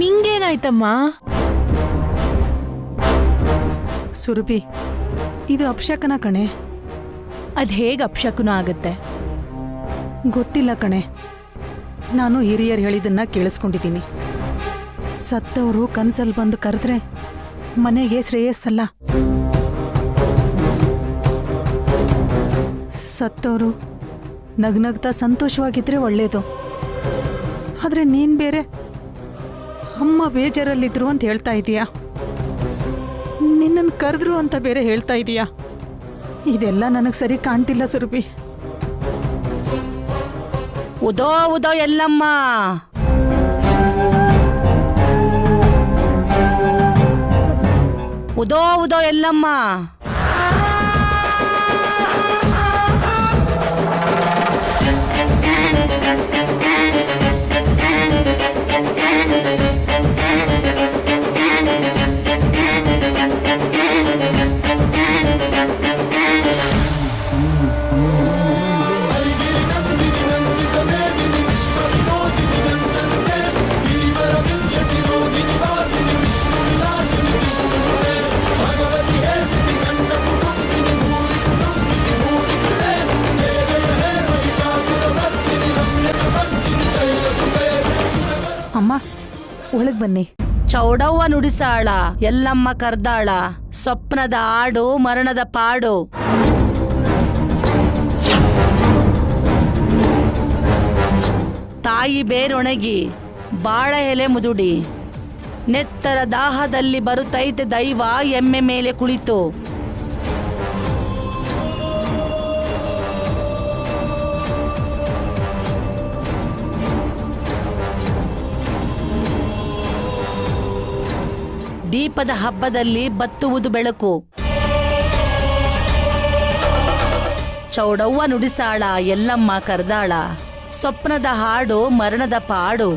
ನಿಂಗೇನಾಯ್ತಮ್ಮ? ಸುರಭಿ, ಇದು ಅಪಶಕನ ಕಣೆ. ಅದ್ ಹೇಗೆ ಅಪಶಕುನ ಆಗತ್ತೆ? ಗೊತ್ತಿಲ್ಲ ಕಣೆ. ನಾನು ಹಿರಿಯರು ಹೇಳಿದ್ದನ್ನ ಕೇಳಿಸ್ಕೊಂಡಿದ್ದೀನಿ. ಸತ್ತವರು ಕನ್ಸಲ್ಲಿ ಬಂದು ಕರೆದ್ರೆ ಮನೆಗೆ ಶ್ರೇಯಸ್ಸಲ್ಲ. ಸತ್ತವರು ನಗ್ನಗ್ತಾ ಸಂತೋಷವಾಗಿದ್ರೆ ಒಳ್ಳೇದು. ಆದ್ರೆ ನೀನ್ ಬೇರೆ ಅಮ್ಮ ಬೇಜಾರಲ್ಲಿದ್ರು ಅಂತ ಹೇಳ್ತಾ ಇದೀಯಾ, ನಿನ್ನನ್ನು ಕರೆದ್ರು ಅಂತ ಬೇರೆ ಹೇಳ್ತಾ ಇದೀಯಾ. ಇದೆಲ್ಲ ನನಗೆ ಸರಿ ಕಾಣ್ತಿಲ್ಲ ಸುರಭಿ. ಉದೋ ಉದೋ ಎಲ್ಲಮ್ಮ, ಉದೋ ಉದೋ ಎಲ್ಲಮ್ಮ. ಅಮ್ಮ, ಒಳಗ್ ಬನ್ನಿ. ಚೌಡವ್ವ ನುಡಿಸಾಳ, ಎಲ್ಲಮ್ಮ ಕರ್ದಾಳ, ಸ್ವಪ್ನದ ಆಡು ಮರಣದ ಪಾಡು. ತಾಯಿ ಬೇರೊಣಗಿ ಬಾಳ ಎಲೆ ಮುದುಡಿ, ನೆತ್ತರ ದಾಹದಲ್ಲಿ ಬರುತ್ತೈತೆ ದೈವ ಎಮ್ಮೆ ಮೇಲೆ ಕುಳಿತು. ದೀಪದ ಹಬ್ಬದಲ್ಲಿ ಬತ್ತುವುದು ಬೆಳಕು. ಚೌಡವ್ವ ನುಡಿಸಾಳ, ಎಲ್ಲಮ್ಮ ಕರ್ದಾಳ, ಸ್ವಪ್ನದ ಹಾಡು ಮರಣದ ಪಾಡು.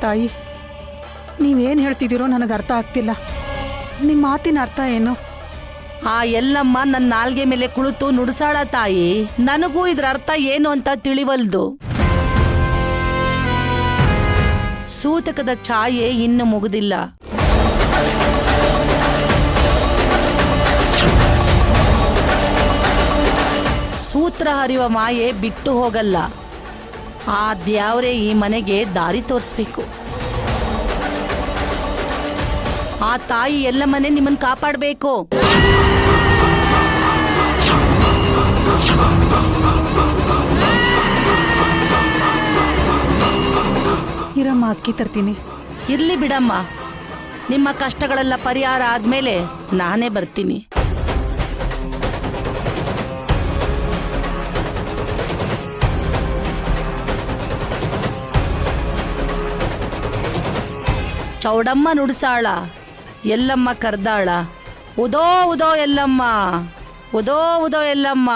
ತಾಯಿ, ನೀವೇನು ಹೇಳ್ತಿದ್ದೀರೋ ನನಗೆ ಅರ್ಥ ಆಗ್ತಿಲ್ಲ. ನಿಮ್ಮ ಮಾತಿನ ಅರ್ಥ ಏನು? ಆ ಎಲ್ಲಮ್ಮ ನನ್ನ ನಾಲ್ಗೆ ಮೇಲೆ ಕುಳಿತು ನುಡಿಸಾಳ ತಾಯಿ. ನನಗೂ ಇದ್ರ ಅರ್ಥ ಏನು ಅಂತ ತಿಳಿವಲ್ದು. ಸೂತಕದ ಛಾಯೆ ಇನ್ನು ಮುಗುದಿಲ್ಲ. ಸೂತ್ರ ಹರಿವ ಮಾಯೆ ಬಿಟ್ಟು ಹೋಗಲ್ಲ. ಆ ದ್ಯಾವ್ರೇ ಈ ಮನೆಗೆ ದಾರಿ ತೋರಿಸ್ಬೇಕು. ಆ ತಾಯಿ ಎಲ್ಲ ಮನೆ ನಿಮ್ಮನ್ನು ಕಾಪಾಡಬೇಕು. ಇರಮ್ಮ, ಅಕ್ಕಿ ತರ್ತೀನಿ. ಇರ್ಲಿ ಬಿಡಮ್ಮ, ನಿಮ್ಮ ಕಷ್ಟಗಳೆಲ್ಲ ಪರಿಹಾರ ಆದ್ಮೇಲೆ ನಾನೇ ಬರ್ತೀನಿ. ಚೌಡಮ್ಮ ನುಡಿಸಾಳ, ಎಲ್ಲಮ್ಮ ಕರ್ದಾಳ, ಉದೋ ಉದೋ ಎಲ್ಲಮ್ಮ, ಉದೋ ಉದೋ ಎಲ್ಲಮ್ಮ.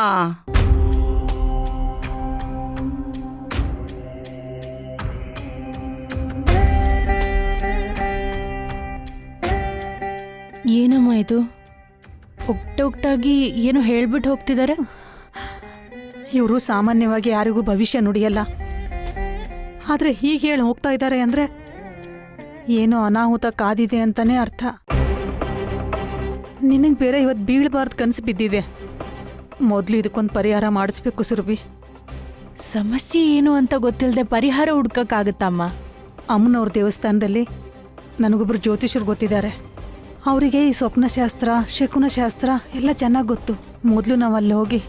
ಏನಮ್ಮ ಇದು? ಒಗ್ಟಾಗಿ ಏನೋ ಹೇಳ್ಬಿಟ್ಟು ಹೋಗ್ತಿದ್ದಾರೆ. ಇವರು ಸಾಮಾನ್ಯವಾಗಿ ಯಾರಿಗೂ ಭವಿಷ್ಯ ನುಡಿಯಲ್ಲ. ಆದ್ರೆ ಹೀಗೆ ಹೇಳಿ ಹೋಗ್ತಾ ಇದ್ದಾರೆ ಅಂದ್ರೆ ಏನೋ ಅನಾಹುತ ಕಾದಿದೆ ಅಂತಾನೆ ಅರ್ಥ. ನಿನಗೆ ಬೇರೆ ಇವತ್ತು ಬೀಳಬಾರ್ದು ಕನಸು ಬಿದ್ದಿದೆ. ಮೊದಲು ಇದಕ್ಕೊಂದು ಪರಿಹಾರ ಮಾಡಿಸ್ಬೇಕು ಸುರಭಿ. ಸಮಸ್ಯೆ ಏನು ಅಂತ ಗೊತ್ತಿಲ್ಲದೆ ಪರಿಹಾರ ಹುಡ್ಕಕ್ಕಾಗತ್ತಮ್ಮ? ಅಮ್ಮನವ್ರ ದೇವಸ್ಥಾನದಲ್ಲಿ ನನಗೊಬ್ರು ಜ್ಯೋತಿಷರು ಗೊತ್ತಿದ್ದಾರೆ. ಅವರಿಗೆ ಈ ಸ್ವಪ್ನಶಾಸ್ತ್ರ, ಶಕುನಶಾಸ್ತ್ರ ಎಲ್ಲ ಚೆನ್ನಾಗಿ ಗೊತ್ತು. ಮೊದಲು ನಾವು ಅಲ್ಲಿ ಹೋಗಿ